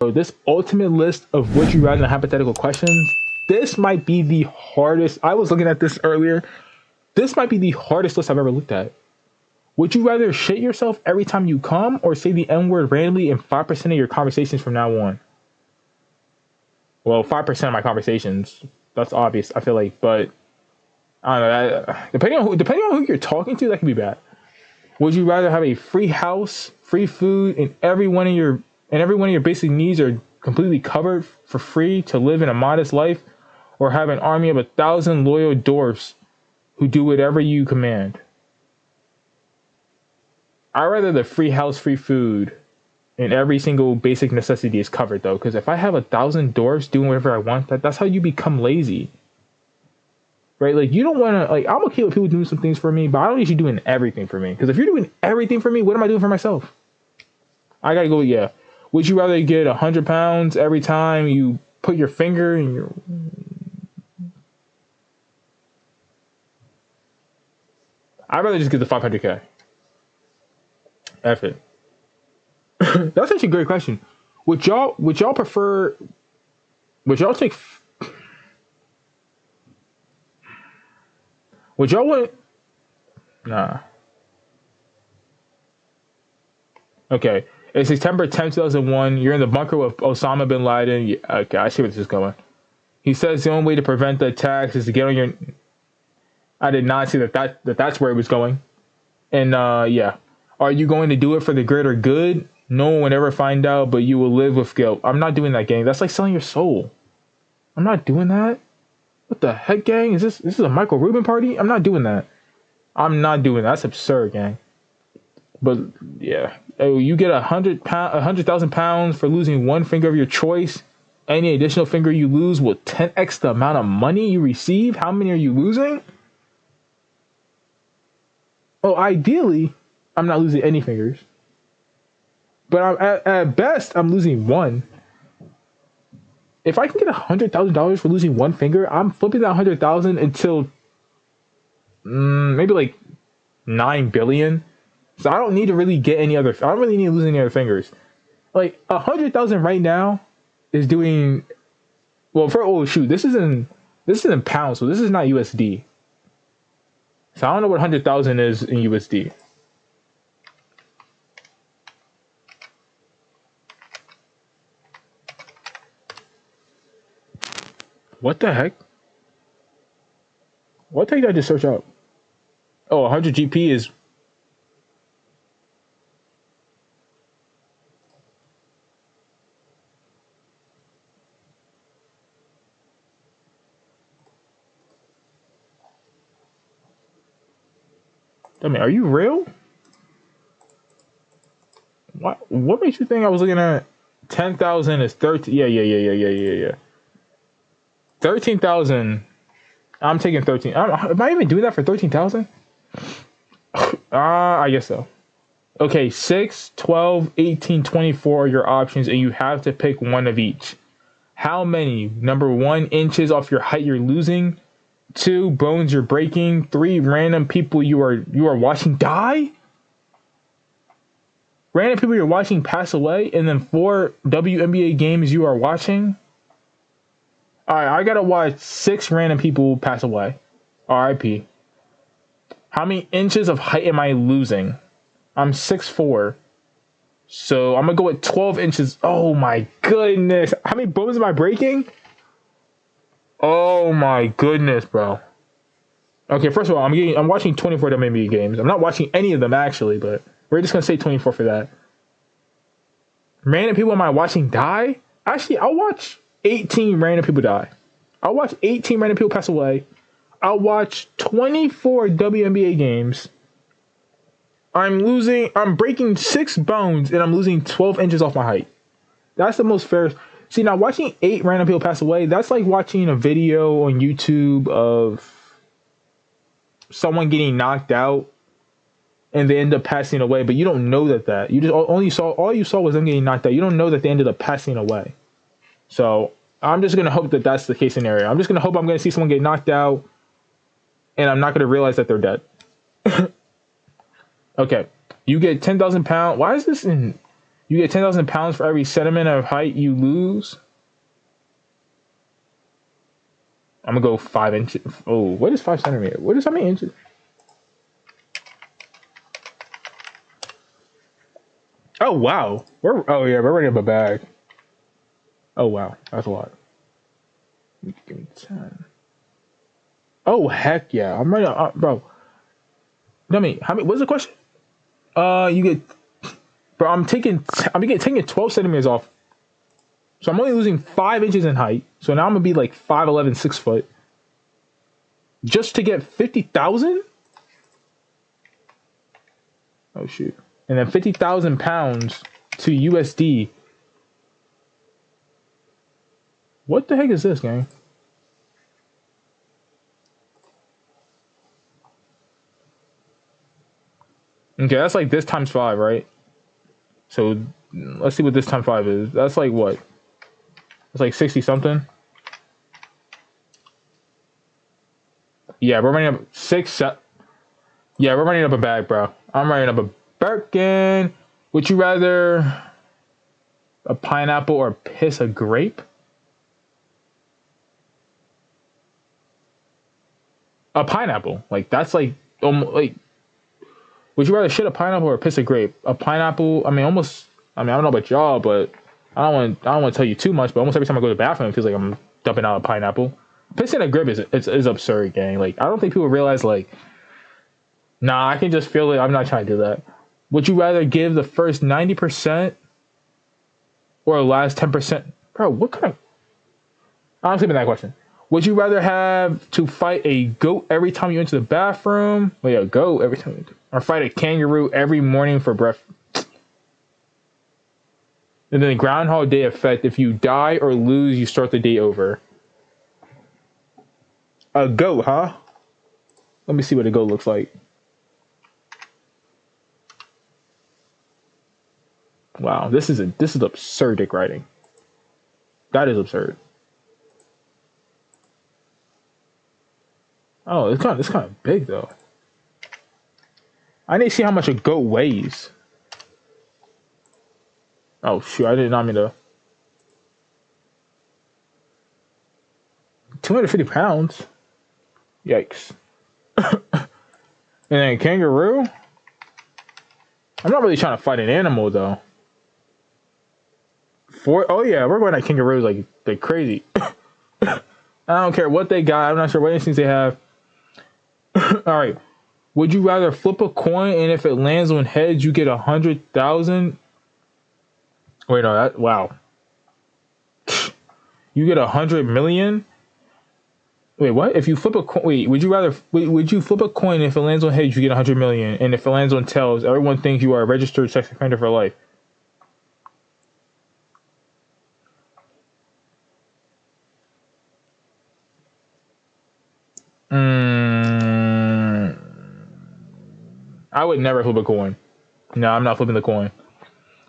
So this ultimate list of would you rather hypothetical questions, this might be the hardest. I was looking at this earlier. This might be the hardest list I've ever looked at. Would you rather shit yourself every time you come or say the N word randomly in 5% of your conversations from now on? Well, 5% of my conversations. That's obvious, I feel like, but I don't know. Depending on who you're talking to, that could be bad. Would you rather have a free house, free food, and every one of your basic needs are completely covered for free to live in a modest life, or have an army of 1,000 loyal dwarfs who do whatever you command? I'd rather the free house, free food, and every single basic necessity is covered though. Because if I have 1,000 dwarfs doing whatever I want, that's how you become lazy. Right? Like, you don't want to, like, I'm okay with people doing some things for me, but I don't need you doing everything for me. Because if you're doing everything for me, what am I doing for myself? I gotta go, yeah. Would you rather get 100 pounds every time you put your finger in your... I'd rather just get the 500K. F it. That's actually a great question. Would y'all prefer... Would y'all take... Would y'all want... Nah. Okay. It's September 10th, 2001. You're in the bunker with Osama bin Laden. Okay, I see where this is going. He says the only way to prevent the attacks is to get on your... I did not see that's where it was going. And yeah. Are you going to do it for the greater good? No one would ever find out, but you will live with guilt. I'm not doing that, gang. That's like selling your soul. I'm not doing that. What the heck, gang? Is this a Michael Rubin party? I'm not doing that. I'm not doing that. That's absurd, gang. But yeah, you get 100,000 pounds for losing one finger of your choice. Any additional finger you lose will 10x the amount of money you receive. How many are you losing? Oh, ideally, I'm not losing any fingers. But at best, I'm losing one. If I can get $100,000 for losing one finger, I'm flipping that 100,000 until maybe like 9 billion. So I don't need to really get any other. I don't really need to lose any other fingers. Like 100,000 right now is doing well. This is in pounds, so this is not USD. So I don't know what 100,000 is in USD. What the heck? What did I just search out? Oh, 100 GP is... I mean, are you real? What makes you think I was looking at 10,000 is 13? Yeah. 13,000. I'm taking 13. Am I even doing that for 13,000? I guess so. Okay, 6, 12, 18, 24 are your options, and you have to pick one of each. How many? Number 1, inches off your height you're losing. 2, bones you're breaking. 3, random people you are watching die. Random people you're watching pass away. And then 4, WNBA games you are watching. Alright, I gotta watch 6 random people pass away. RIP. How many inches of height am I losing? I'm 6'4". So I'm gonna go with 12 inches. Oh my goodness. How many bones am I breaking? Oh my goodness, bro. Okay, first of all, I'm watching 24 WNBA games. I'm not watching any of them actually, but we're just gonna say 24 for that. Random people am I watching die? Actually, I'll watch 18 random people die. I'll watch 18 random people pass away. I'll watch 24 WNBA games. I'm breaking 6 bones and I'm losing 12 inches off my height. That's the most fair. See, now watching 8 random people pass away, that's like watching a video on YouTube of someone getting knocked out and they end up passing away, but you don't know that. You just all you saw was them getting knocked out. You don't know that they ended up passing away. So I'm just gonna hope that that's the case scenario. I'm just gonna hope I'm gonna see someone get knocked out, and I'm not gonna realize that they're dead. Okay, you get 10,000 pounds. Why is this in? You get 10,000 pounds for every centimeter of height you lose. I'm gonna go 5 inches. Oh, what is 5 centimeters? What is how many inches? Oh wow. We're running up a bag. Oh wow, that's a lot. Give me 10. Oh heck yeah, I'm running bro. Tell me, how many what's the question? You get bro, I'm taking 12 centimeters off. So I'm only losing 5 inches in height. So now I'm gonna be like 5'11", 6 foot. Just to get 50,000? Oh shoot. And then 50,000 pounds to USD. What the heck is this, gang? Okay, that's like this times 5, right? So let's see what this times 5 is. That's like what? It's like 60 something. Yeah, we're running up yeah, we're running up a bag, bro. I'm running up a Birkin. Would you rather a pineapple or piss a grape? A pineapple. Like that's like like. Would you rather shit a pineapple or piss a grape? A pineapple. I mean, almost. I mean, I don't know about y'all, but I don't want to tell you too much. But almost every time I go to the bathroom, it feels like I'm dumping out a pineapple. Pissing a grape is absurd, gang. Like I don't think people realize like. Nah, I can just feel it. I'm not trying to do that. Would you rather give the first 90% or the last 10%? Bro, what kind of... I'm skipping that question. Would you rather have to fight a goat every time you enter the bathroom? Wait, a goat every time you enter... Or fight a kangaroo every morning for breakfast? And then the Groundhog Day effect. If you die or lose, you start the day over. A goat, huh? Let me see what a goat looks like. Wow, this is absurd dick writing. That is absurd. Oh, it's kind of big though. I need to see how much a goat weighs. Oh shoot, I did not mean to. 250 pounds. Yikes. And then kangaroo. I'm not really trying to fight an animal though. Oh yeah, we're going at kangaroos like they're crazy. I don't care what they got. I'm not sure what instincts they have. All right. Would you rather flip a coin and if it lands on heads, you get 100,000? Wait, no, wow. You get 100 million? Wait, what? If you flip a coin, would you flip a coin and if it lands on heads, you get 100 million, and if it lands on tails, everyone thinks you are a registered sex offender for life? I would never flip a coin. No, I'm not flipping the coin.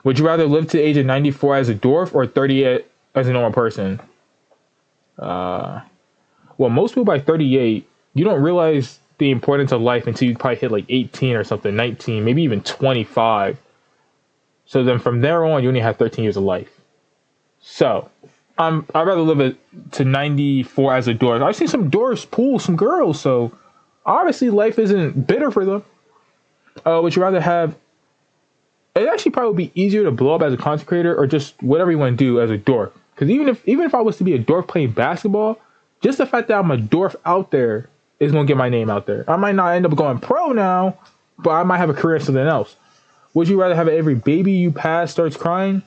Would you rather live to the age of 94 as a dwarf or 38 as a normal person? Well, most people by 38, you don't realize the importance of life until you probably hit like 18 or something, 19, maybe even 25. So then from there on, you only have 13 years of life. So I'd rather live to 94 as a dwarf. I've seen some dwarfs pull some girls, so obviously life isn't bitter for them. Would you rather have... It'd actually probably be easier to blow up as a content creator or just whatever you want to do as a dwarf. Because even if I was to be a dwarf playing basketball, just the fact that I'm a dwarf out there is going to get my name out there. I might not end up going pro now, but I might have a career in something else. Would you rather have every baby you pass starts crying?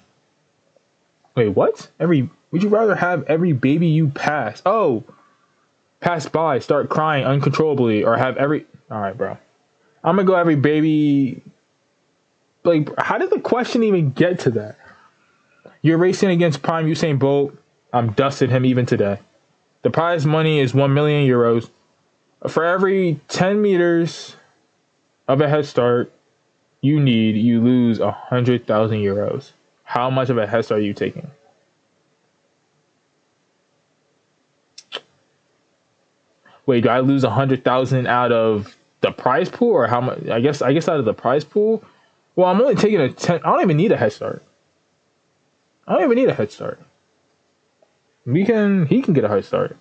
Wait, what? Would you rather have every baby you pass by start crying uncontrollably, or have every... All right, bro. I'm going to go every baby... Like, how did the question even get to that? You're racing against Prime Usain Bolt. I'm dusting him even today. The prize money is 1 million euros. For every 10 meters of a head start you lose 100,000 euros. How much of a head start are you taking? Wait, do I lose 100,000 out of the prize pool, or how much? I guess out of the prize pool. Well, I'm only taking I don't even need a head start. I don't even need a head start. He can get a head start.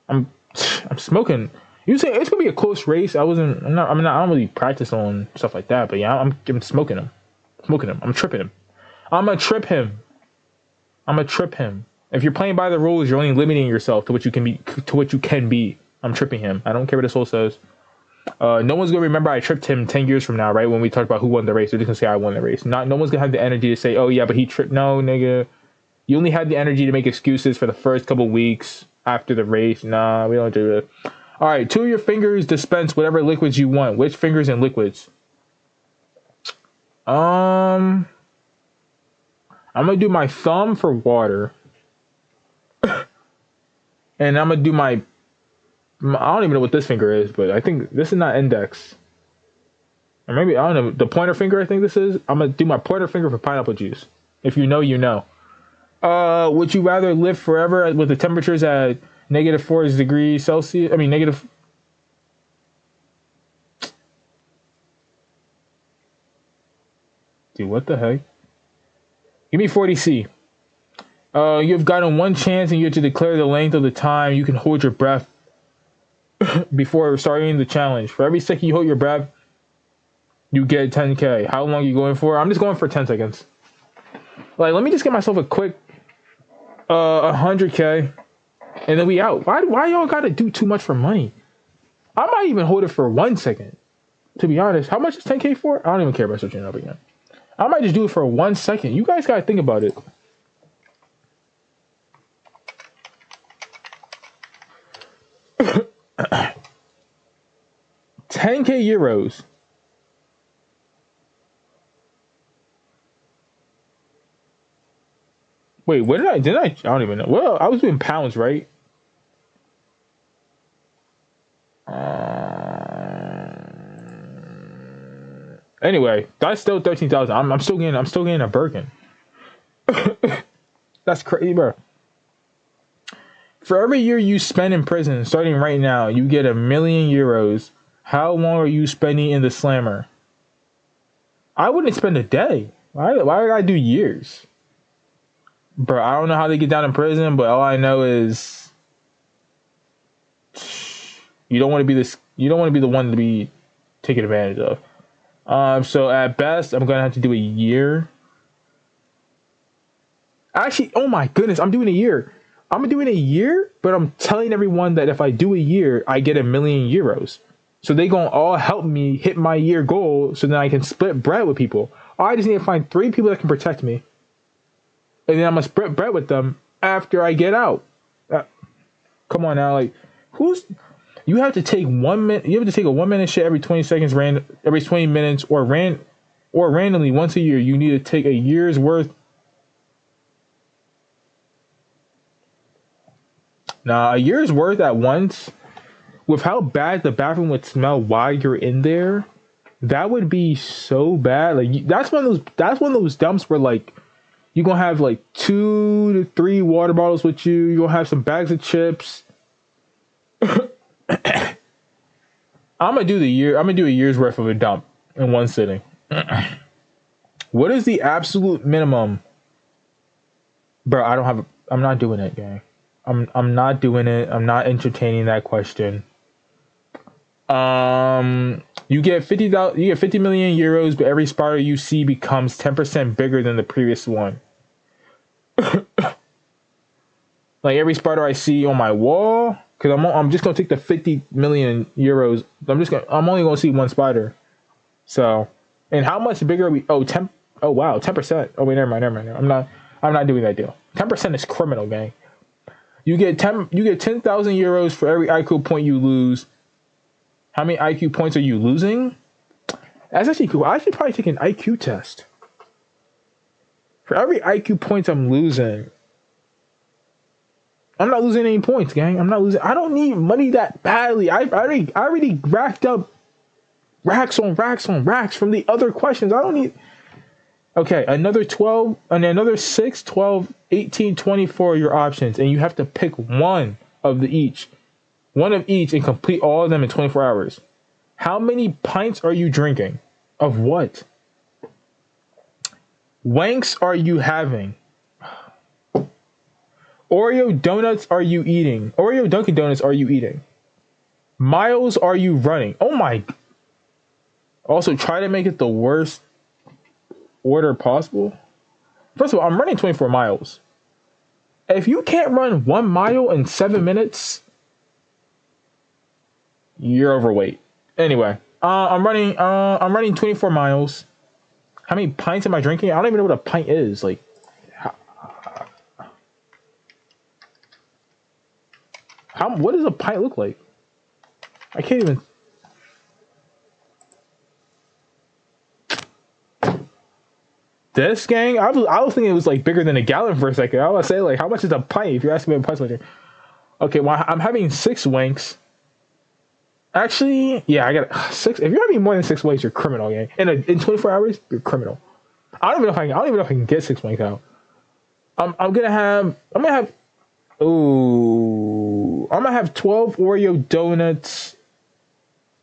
I'm smoking. You say it's gonna be a close race. I don't really practice on stuff like that, but yeah, I'm smoking him. I'm tripping him. I'm gonna trip him. If you're playing by the rules, you're only limiting yourself to what you can be. I'm tripping him. I don't care what this soul says. No one's gonna remember I tripped him 10 years from now, right? When we talk about who won the race, they're just gonna say I won the race. No one's gonna have the energy to say, oh yeah, but he tripped. No, nigga. You only had the energy to make excuses for the first couple weeks after the race. Nah, we don't do that. All right, 2 of your fingers dispense whatever liquids you want. Which fingers and liquids? I'm gonna do my thumb for water, and I'm gonna do my. I don't even know what this finger is, but I think this is not index. Or maybe I don't know the pointer finger. I think this is. I'm gonna do my pointer finger for pineapple juice. If you know, you know. Would you rather live forever with the temperatures at -4 degrees Celsius? I mean, negative. Dude, what the heck? Give me 40C. You've gotten one chance and you have to declare the length of the time you can hold your breath before starting the challenge. For every second you hold your breath, you get 10K. How long are you going for? I'm just going for 10 seconds. Like, let me just get myself a quick 100K, and then we out. Why y'all gotta do too much for money? I might even hold it for 1 second. To be honest, how much is 10K for? I don't even care about searching it up again. I might just do it for 1 second. You guys gotta think about it. €10K. Wait, what did I don't even know. Well, I was doing pounds, right? Anyway, that's still 13,000. I'm still getting a Birkin. That's crazy, bro. For every year you spend in prison, starting right now, you get €1,000,000. How long are you spending in the slammer? I wouldn't spend a day. Why would I do years? Bro, I don't know how they get down in prison, but all I know is you don't want to be this. You don't want to be the one to be taken advantage of. So at best, I'm gonna have to do a year. Actually, oh my goodness, I'm doing a year. I'm doing a year, but I'm telling everyone that if I do a year, I get €1,000,000. So they gonna all help me hit my year goal, so then I can split bread with people. I just need to find 3 people that can protect me, and then I'm gonna split bread with them after I get out. Come on now, like you have to take 1 minute. You have to take a 1 minute shit every 20 seconds, every 20 minutes, or randomly once a year. You need to take a year's worth. Nah, a year's worth at once. With how bad the bathroom would smell while you're in there, that would be so bad. Like that's one of those dumps where like you're gonna have like 2 to 3 water bottles with you. You're gonna have some bags of chips. I'm gonna do a year's worth of a dump in one sitting. What is the absolute minimum? Bro, I'm not doing it, gang. I'm not doing it. I'm not entertaining that question. You get 50,000. You get 50,000,000 euros, but every spider you see becomes 10% bigger than the previous one. Like every spider I see on my wall, because I'm just gonna take the 50,000,000 euros. I'm only gonna see one spider. So, and how much bigger are we? Oh, 10. Oh wow, 10%. Oh wait, never mind. I'm not doing that deal. 10% is criminal, gang. You get 10,000 euros for every IQ point you lose. How many IQ points are you losing? That's actually cool. I should probably take an IQ test. For every IQ points I'm losing, I'm not losing any points, gang. I'm not losing. I don't need money that badly. I already racked up racks on racks from the other questions. I don't need. Okay, another 12, and another 6, 12, 18, 24 are your options, and you have to pick one of each, and complete all of them in 24 hours. How many pints are you drinking? Of what? Wanks are you having? Oreo donuts are you eating? Oreo Dunkin' Donuts are you eating? Miles are you running? Oh my. Also, try to make it the worst order possible. First of all, I'm running 24 miles. If you can't run 1 mile in 7 minutes, you're overweight. Anyway, I'm running 24 miles. How many pints am I drinking? I don't even know what a pint is. Like, what does a pint look like? I can't even. This gang, I was thinking it was like bigger than a gallon for a second. I was say like, how much is a pint? If you're asking me a pint later. Okay, well I'm having 6 wanks. Actually, yeah, I got 6. If you're having more than 6 wanks, you're criminal, gang. In 24 hours, you're criminal. I don't even know if I can get 6 wanks out. I'm gonna have 12 Oreo donuts.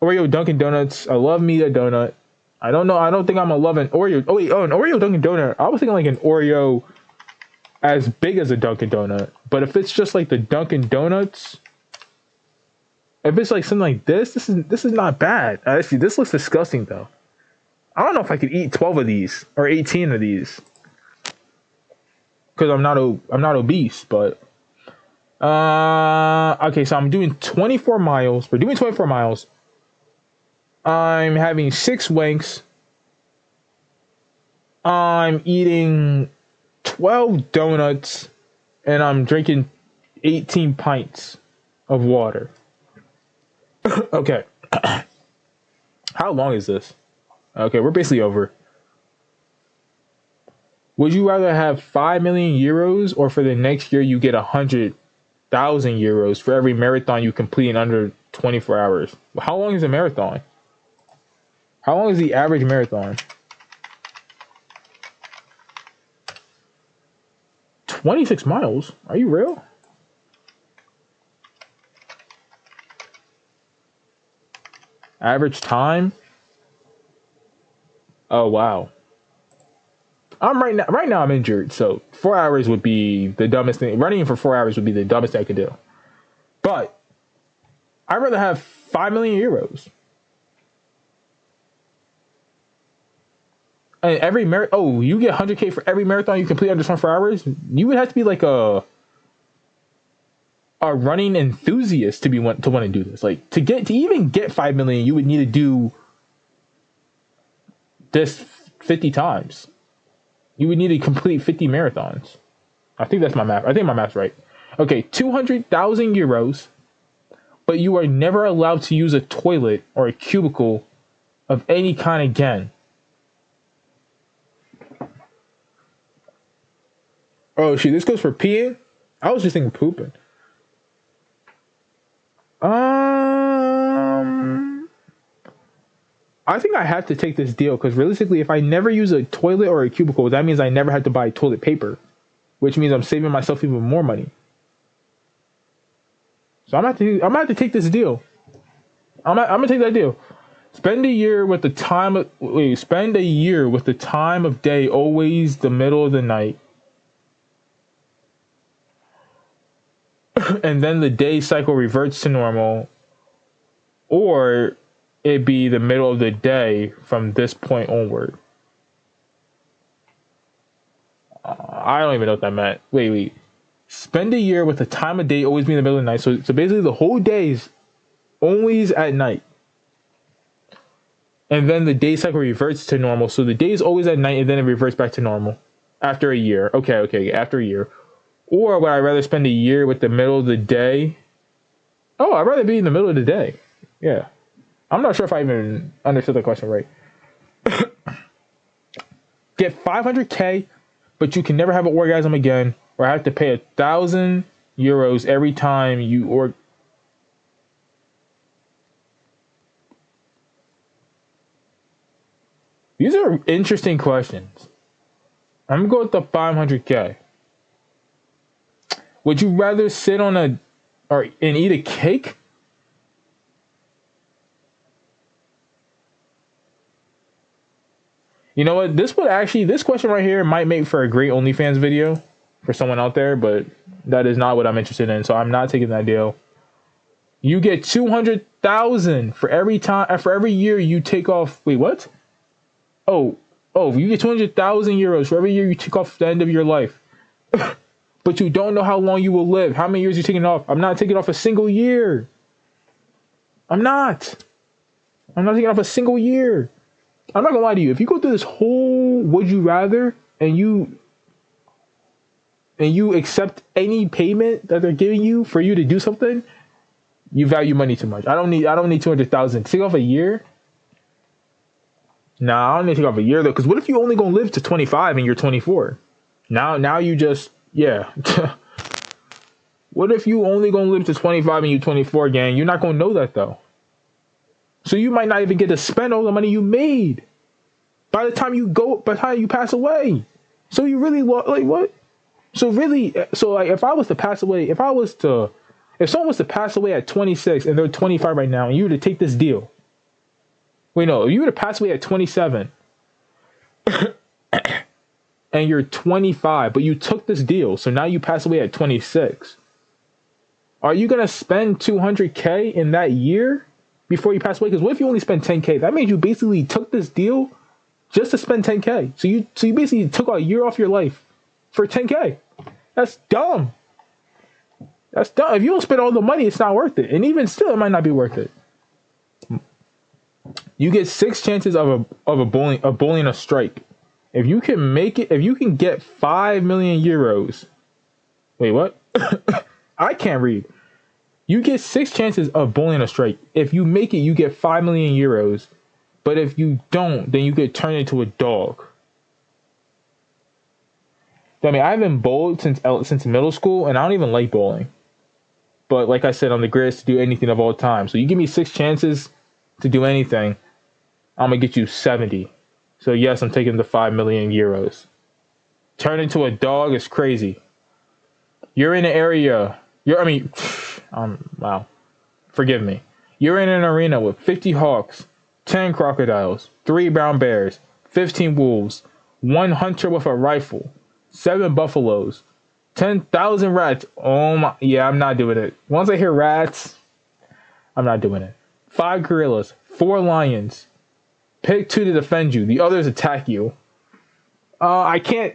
Oreo Dunkin' Donuts. I love me a donut. I don't know. I don't think I'm a loving Oreo. An Oreo Dunkin' Donut. I was thinking like an Oreo as big as a Dunkin' Donut. But if it's just like the Dunkin' Donuts, if it's like something like this is not bad. Actually, this looks disgusting though. I don't know if I could eat 12 of these or 18 of these because I'm not obese. But okay, so I'm doing 24 miles. We're doing 24 miles. I'm having 6 wanks. I'm eating 12 donuts. And I'm drinking 18 pints of water. Okay. How long is this? Okay, we're basically over. Would you rather have 5 million euros or for the next year you get 100,000 euros for every marathon you complete in under 24 hours? How long is a marathon? How long is the average marathon? 26 miles? Are you real? Average time? Oh, wow. Right now I'm injured, so 4 hours would be the dumbest thing. Running for 4 hours would be the dumbest thing I could do. But I'd rather have 5 million euros. And you get 100K for every marathon you complete under 24 hours? You would have to be like a running enthusiast to want to do this. Like to even get 5 million, you would need to do this 50 times. You would need to complete 50 marathons. I think that's my math. I think my math's right. Okay, 200,000 euros, but you are never allowed to use a toilet or a cubicle of any kind again. Oh, shoot, this goes for peeing? I was just thinking pooping. I think I have to take this deal because realistically, if I never use a toilet or a cubicle, that means I never have to buy toilet paper, which means I'm saving myself even more money. So I'm gonna have to take this deal. I'm gonna take that deal. Spend a year with the time of day always the middle of the night. And then the day cycle reverts to normal, or it be the middle of the day from this point onward. I don't even know what that meant. Wait. Spend a year with the time of day always being in the middle of the night. So basically the whole day's always at night. And then the day cycle reverts to normal. So the day is always at night and then it reverts back to normal after a year. Okay, after a year. Or would I rather spend a year with the middle of the day? Oh, I'd rather be in the middle of the day. Yeah. I'm not sure if I even understood the question right. Get 500K, but you can never have an orgasm again, or I have to pay 1,000 euros every time you These are interesting questions. I'm going to go with the 500K. Would you rather sit on and eat a cake? You know what? This question right here might make for a great OnlyFans video for someone out there, but That is not what I'm interested in. So I'm not taking that deal. You get 200,000 for every year you take off. Wait, what? Oh, you get 200,000 euros for every year you take off the end of your life. But you don't know how long you will live. How many years you taking off? I'm not taking off a single year. I'm not taking off a single year. I'm not gonna lie to you. If you go through this whole would you rather and you accept any payment that they're giving you for you to do something, you value money too much. I don't need 200,000. Take off a year? Nah, I don't need to take off a year though. Because what if you only gonna live to 25 and you're 24? Now you just What if you only gonna live to 25 and you're 24, gang? You're not gonna know that though. So you might not even get to spend all the money you made by the time you pass away. So you really like what? So really, like if someone was to pass away at 26 and they're 25 right now, and you were to take this deal. Wait, no, if you were to pass away at 27 and you're 25, but you took this deal, so now you pass away at 26. Are you gonna spend 200K in that year before you pass away? Because what if you only spend 10K? That means you basically took this deal just to spend 10K. So you basically took a year off your life for 10K. That's dumb. That's dumb. If you don't spend all the money, it's not worth it. And even still, it might not be worth it. You get 6 chances of a bowling a strike. If you can make it, if you can get 5 million euros. Wait, what? I can't read. You get 6 chances of bowling a strike. If you make it, you get 5 million euros. But if you don't, then you get turned into a dog. I mean, I haven't bowled since middle school, and I don't even like bowling. But like I said, I'm the greatest to do anything of all time. So you give me 6 chances to do anything, I'm gonna get you 70. So yes, I'm taking the 5 million euros. Turn into a dog is crazy. You're in an area. Wow. Forgive me. You're in an arena with 50 hawks, 10 crocodiles, 3 brown bears, 15 wolves, 1 hunter with a rifle, 7 buffaloes, 10,000 rats. Oh my, yeah, I'm not doing it. Once I hear rats, I'm not doing it. 5 gorillas, 4 lions. Pick 2 to defend you. The others attack you. I can't.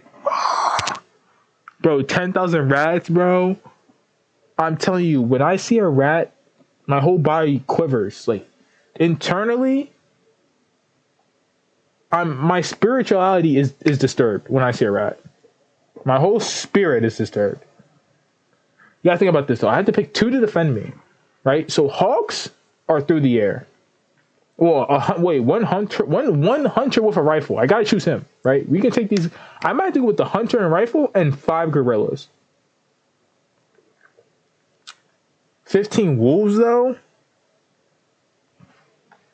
Bro, 10,000 rats, bro. I'm telling you, when I see a rat, my whole body quivers. Like, internally, my spirituality is disturbed when I see a rat. My whole spirit is disturbed. You gotta think about this though. I had to pick 2 to defend me, right? So hawks are through the air. Well, one hunter with a rifle. I gotta choose him, right? We can take these. I might do with the hunter and rifle and 5 gorillas. 15 wolves though.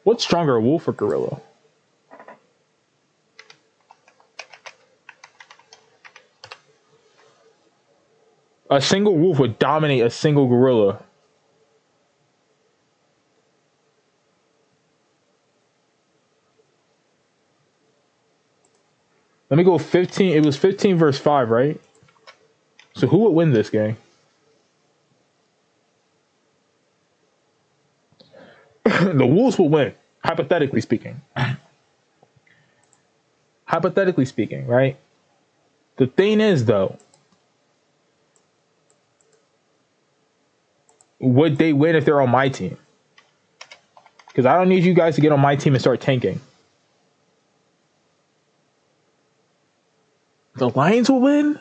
What's stronger, a wolf or gorilla? A single wolf would dominate a single gorilla. Let me go 15. It was 15 versus 5, right? So who would win this game? The wolves will win, hypothetically speaking. Hypothetically speaking, right? The thing is, though, would they win if they're on my team? Because I don't need you guys to get on my team and start tanking. The Lions will win?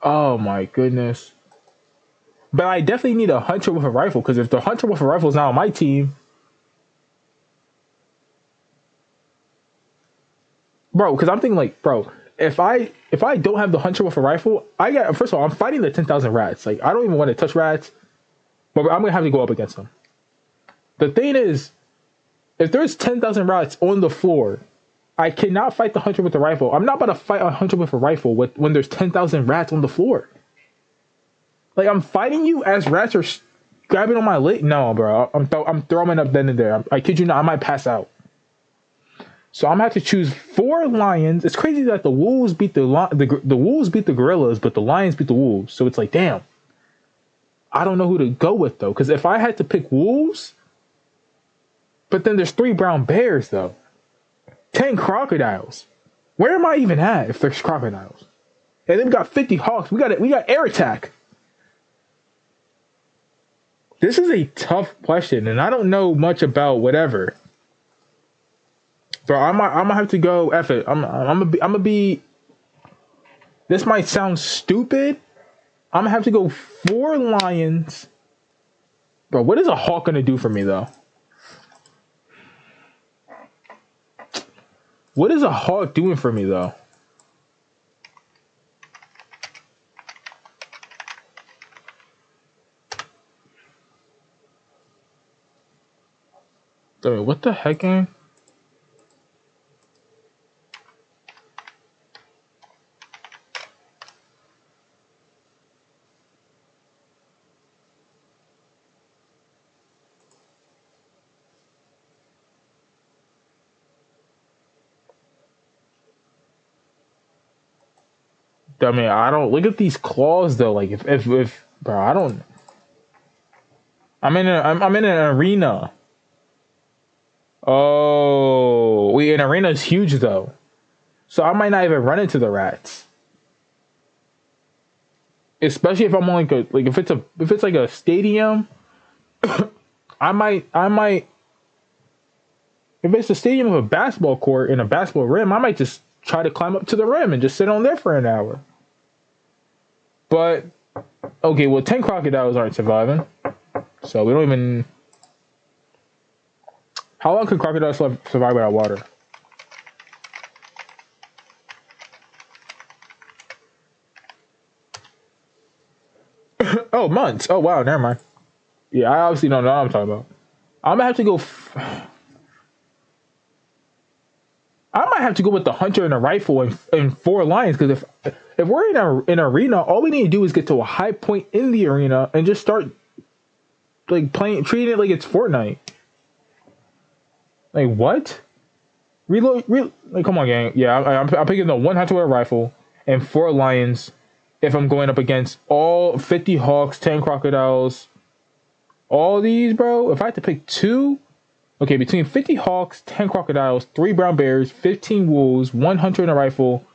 Oh my goodness. But I definitely need a hunter with a rifle, because if the hunter with a rifle is not on my team, bro, because I'm thinking like, bro, if I don't have the hunter with a rifle, first of all, I'm fighting the 10,000 rats. Like, I don't even want to touch rats, but I'm gonna have to go up against them. The thing is, if there's 10,000 rats on the floor, I cannot fight the hunter with a rifle. I'm not about to fight a hunter with a rifle when there's 10,000 rats on the floor. Like, I'm fighting you as rats are grabbing on my leg. No, bro, I'm throwing up then and there. I kid you not, I might pass out. So I'm gonna have to choose 4 lions. It's crazy that the wolves beat the wolves beat the gorillas, but the lions beat the wolves. So it's like, damn. I don't know who to go with though, because if I had to pick wolves, but then there's 3 brown bears though, 10 crocodiles. Where am I even at if there's crocodiles? And then we got 50 hawks. We got air attack. This is a tough question, and I don't know much about whatever. So I'm gonna have to go. F it. I'm gonna be. This might sound stupid. I'm gonna have to go 4 lions. Bro, what is a hawk gonna do for me though? What is a hawk doing for me though? Wait, what the heck, gang? I mean, I don't look at these claws though. Like if bro, I don't. I'm in an arena. Oh, wait, an arena is huge though, so I might not even run into the rats. Especially if I'm on like if it's like a stadium, I might if it's a stadium of a basketball court and a basketball rim, I might just try to climb up to the rim and just sit on there for an hour. But okay, well, 10 crocodiles aren't surviving, so we don't even. How long could crocodiles survive without water? Oh, months. Oh wow, never mind. Yeah, I obviously don't know what I'm talking about. I'm gonna have to go. I might have to go with the hunter and a rifle and 4 lions because if we're in an arena, all we need to do is get to a high point in the arena and just start like playing, treating it like it's Fortnite. Like what? Like come on, gang. Yeah, I'm picking the 1 hunter with a rifle and 4 lions if I'm going up against all 50 hawks, 10 crocodiles, all these, bro. If I had to pick 2. Okay, between 50 hawks, 10 crocodiles, 3 brown bears, 15 wolves, 1 hunter and a rifle,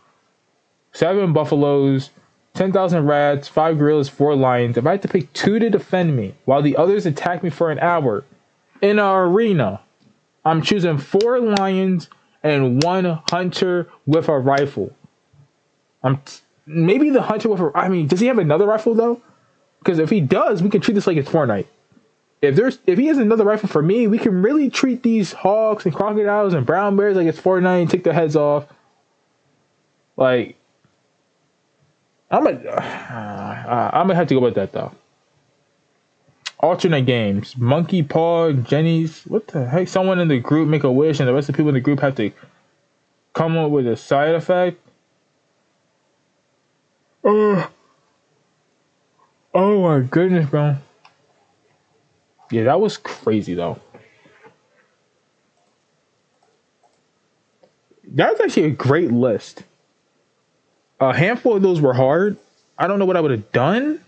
7 buffaloes, 10,000 rats, 5 gorillas, 4 lions. If I had to pick 2 to defend me while the others attack me for an hour in an arena, I'm choosing 4 lions and 1 hunter with a rifle. Maybe the hunter with a. I mean, does he have another rifle though? Because if he does, we can treat this like it's Fortnite. If he has another rifle for me, we can really treat these hawks and crocodiles and brown bears like it's Fortnite and take their heads off. Like, I'm gonna have to go with that though. Alternate games: Monkey Paw, Jenny's. What the heck? Someone in the group make a wish, and the rest of the people in the group have to come up with a side effect. Oh my goodness, bro. Yeah, that was crazy though. That was actually a great list. A handful of those were hard. I don't know what I would have done,